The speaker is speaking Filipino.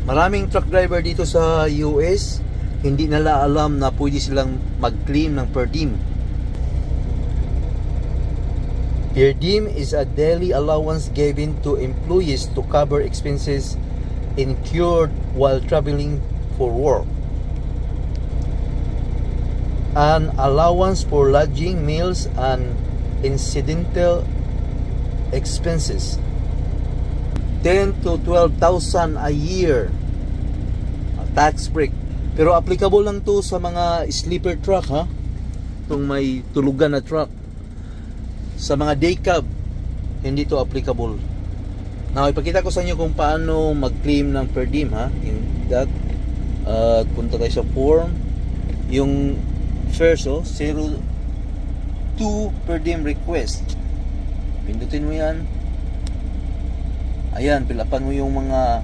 Maraming truck driver dito sa US, hindi nila alam na pwede silang mag-claim ng per diem. Per diem is a daily allowance given to employees to cover expenses incurred while traveling for work. An allowance for lodging, meals, and incidental expenses. 10 to 12,000 a year tax break. Pero applicable lang to sa mga sleeper truck, ha? Itong may tulugan na truck. Sa mga day cab, hindi to applicable. Now, ipakita ko sa inyo kung paano mag-claim ng per diem, ha? In that, punta tayo sa form. Yung first, 02 per diem request. Pindutin mo yan. Ayan, pilapan mo yung mga